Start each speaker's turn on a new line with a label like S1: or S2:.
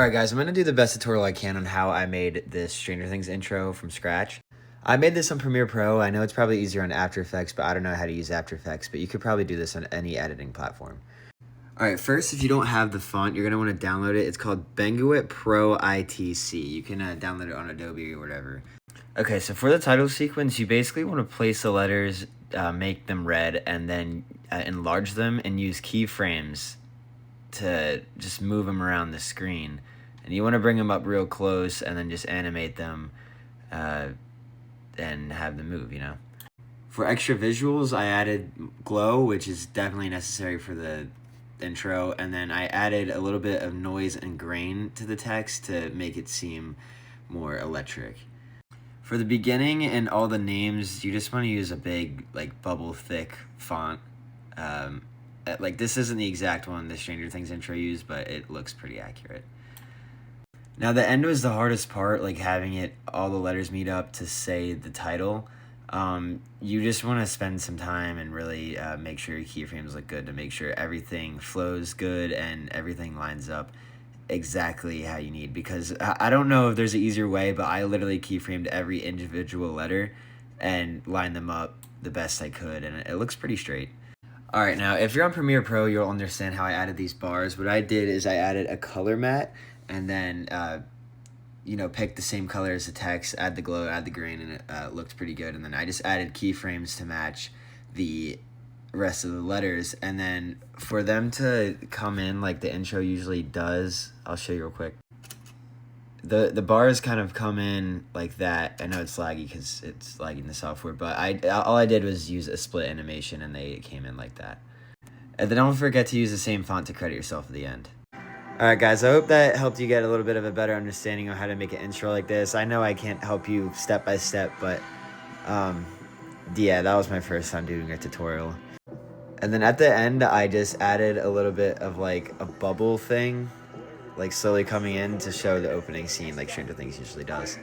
S1: Alright guys, I'm going to do the best tutorial I can on how I made this Stranger Things intro from scratch. I made this on Premiere Pro. I know it's probably easier on After Effects, but I don't know how to use After Effects, but you could probably do this on any editing platform. Alright, first, if you don't have the font, you're going to want to download it. It's called Benguet Pro ITC. You can download it on Adobe or whatever. Okay, so for the title sequence, you basically want to place the letters, make them red, and then enlarge them and use keyframes to just move them around the screen. And you want to bring them up real close and then just animate them and have them move, you know. For extra visuals, I added glow, which is definitely necessary for the intro, and then I added a little bit of noise and grain to the text to make it seem more electric. For the beginning and all the names, you just want to use a big, like, bubble thick font. Like, this isn't the exact one the Stranger Things intro used, but it looks pretty accurate. Now, the end was the hardest part, like having it all the letters meet up to say the title. You just want to spend some time and really make sure your keyframes look good to make sure everything flows good and everything lines up exactly how you need, because I don't know if there's an easier way, but I literally keyframed every individual letter and lined them up the best I could, and it looks pretty straight. Alright, now if you're on Premiere Pro, you'll understand how I added these bars. What I did is I added a color matte and then pick the same color as the text, add the glow, add the grain, and it looked pretty good. And then I just added keyframes to match the rest of the letters, and then for them to come in like the intro usually does, I'll show you real quick. The bars kind of come in like that. I know it's laggy because it's lagging the software, but all I did was use a split animation and they came in like that. And then don't forget to use the same font to credit yourself at the end. Alright guys, I hope that helped you get a little bit of a better understanding of how to make an intro like this. I know I can't help you step by step, but yeah, that was my first time doing a tutorial. And then at the end, I just added a little bit of like a bubble thing, like slowly coming in to show the opening scene like Stranger Things usually does.